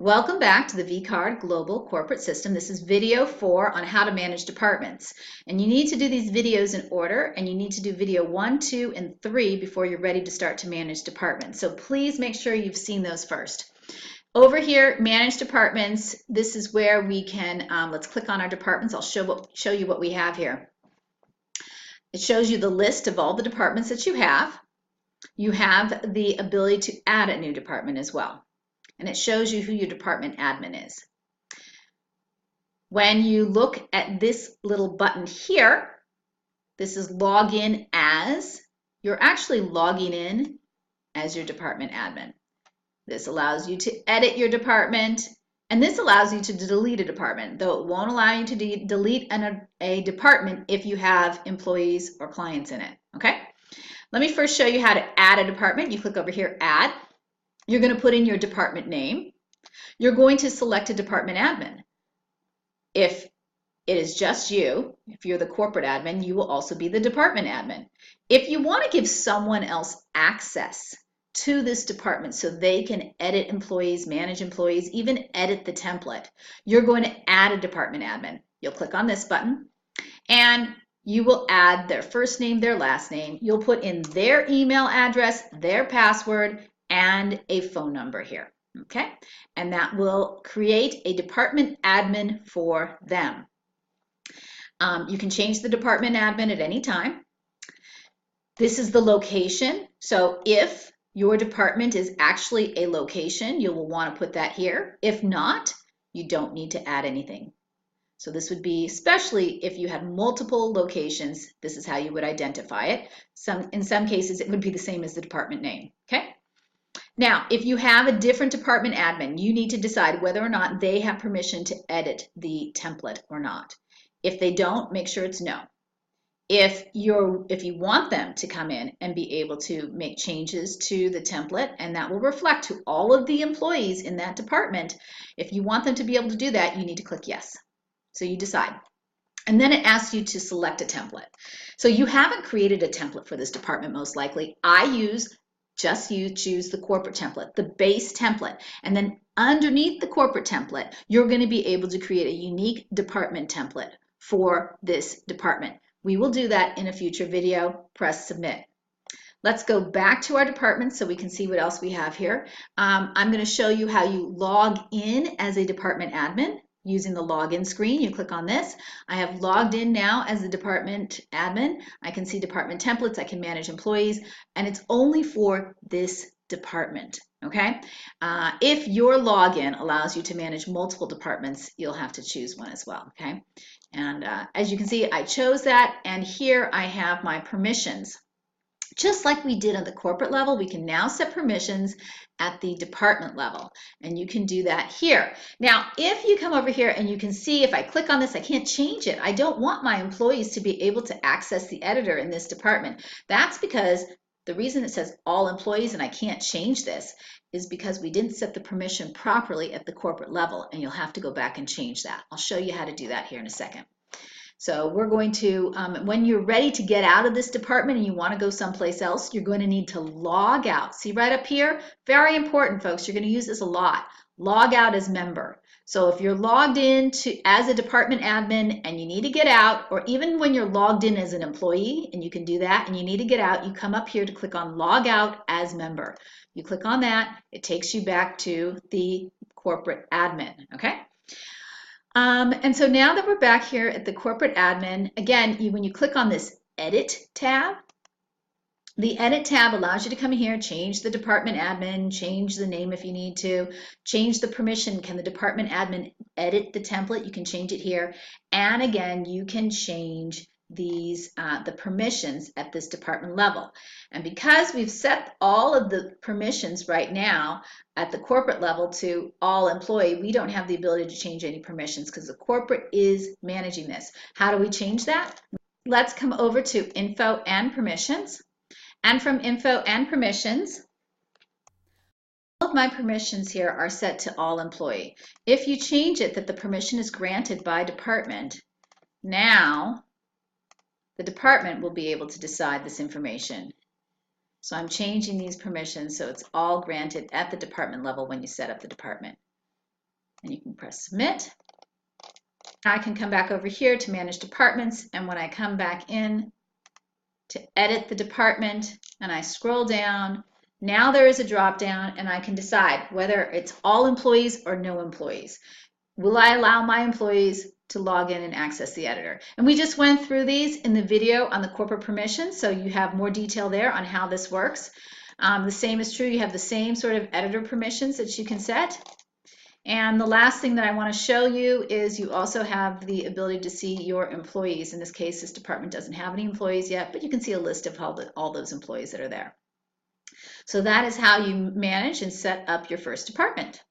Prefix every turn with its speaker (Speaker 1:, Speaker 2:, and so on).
Speaker 1: Welcome back to the vCard Global Corporate System. This is video 4 on how to manage departments. And you need to do these videos in order, and you need to do video 1, 2, and 3 before you're ready to start to manage departments. So please make sure you've seen those first. Over here, Manage Departments, this is where we can, let's click on our departments. I'll show you what we have here. It shows you the list of all the departments that you have. You have the ability to add a new department as well. And it shows you who your department admin is. When you look at this little button here, this is log in as, you're actually logging in as your department admin. This allows you to edit your department, and this allows you to delete a department, though it won't allow you to delete a department if you have employees or clients in it, okay? Let me first show you how to add a department. You click over here, Add. You're going to put in your department name. You're going to select a department admin. If it is just you, if you're the corporate admin, you will also be the department admin. If you want to give someone else access to this department so they can edit employees, manage employees, even edit the template, you're going to add a department admin. You'll click on this button and you will add their first name, their last name. You'll put in their email address, their password, and a phone number here, okay? And that will create a department admin for them. You can change the department admin at any time. This is the location. So if your department is actually a location, you will want to put that here. If not, you don't need to add anything. So this would be, especially if you had multiple locations, this is how you would identify it. In some cases, it would be the same as the department name, okay? Now, if you have a different department admin, you need to decide whether or not they have permission to edit the template or not. If they don't, make sure it's no. If you want them to come in and be able to make changes to the template, and that will reflect to all of the employees in that department, if you want them to be able to do that, you need to click yes. So you decide. And then it asks you to select a template. So you haven't created a template for this department, most likely. You choose the corporate template, the base template, and then underneath the corporate template, you're going to be able to create a unique department template for this department. We will do that in a future video. Press submit. Let's go back to our department so we can see what else we have here. I'm going to show you how you log in as a department admin. Using the login screen, you click on this. I have logged in now as the department admin. I can see department templates, I can manage employees, and it's only for this department, okay? If your login allows you to manage multiple departments, you'll have to choose one as well, okay? And as you can see, I chose that, and here I have my permissions. Just like we did at the corporate level, we can now set permissions at the department level, and you can do that here. Now, if you come over here and you can see if I click on this, I can't change it. I don't want my employees to be able to access the editor in this department. That's because the reason it says all employees and I can't change this is because we didn't set the permission properly at the corporate level, and you'll have to go back and change that. I'll show you how to do that here in a second. So we're going to, when you're ready to get out of this department and you want to go someplace else, you're going to need to log out. See right up here? Very important, folks. You're going to use this a lot. Log out as member. So if you're logged in as a department admin and you need to get out, or even when you're logged in as an employee and you can do that and you need to get out, you come up here to click on log out as member. You click on that, it takes you back to the corporate admin, okay? And so now that we're back here at the corporate admin, again, when you click on this edit tab, the edit tab allows you to come here, change the department admin, change the name if you need to, change the permission. Can the department admin edit the template? You can change it here. And again, you can change these the permissions at this department level. And because we've set all of the permissions right now at the corporate level to all employee, we don't have the ability to change any permissions because the corporate is managing this. How do we change that? Let's come over to info and permissions. And from info and permissions, all of my permissions here are set to all employee. If you change it that the permission is granted by department, now the department will be able to decide this information. So I'm changing these permissions so it's all granted at the department level when you set up the department. and you can press submit. I can come back over here to manage departments, and when I come back in to edit the department and I scroll down, now there is a drop down and I can decide whether it's all employees or no employees. Will I allow my employees to log in and access the editor? And we just went through these in the video on the corporate permissions, so you have more detail there on how this works. The same is true, you have the same sort of editor permissions that you can set. And the last thing that I want to show you is you also have the ability to see your employees. In this case, this department doesn't have any employees yet, but you can see a list of all those employees that are there. So that is how you manage and set up your first department.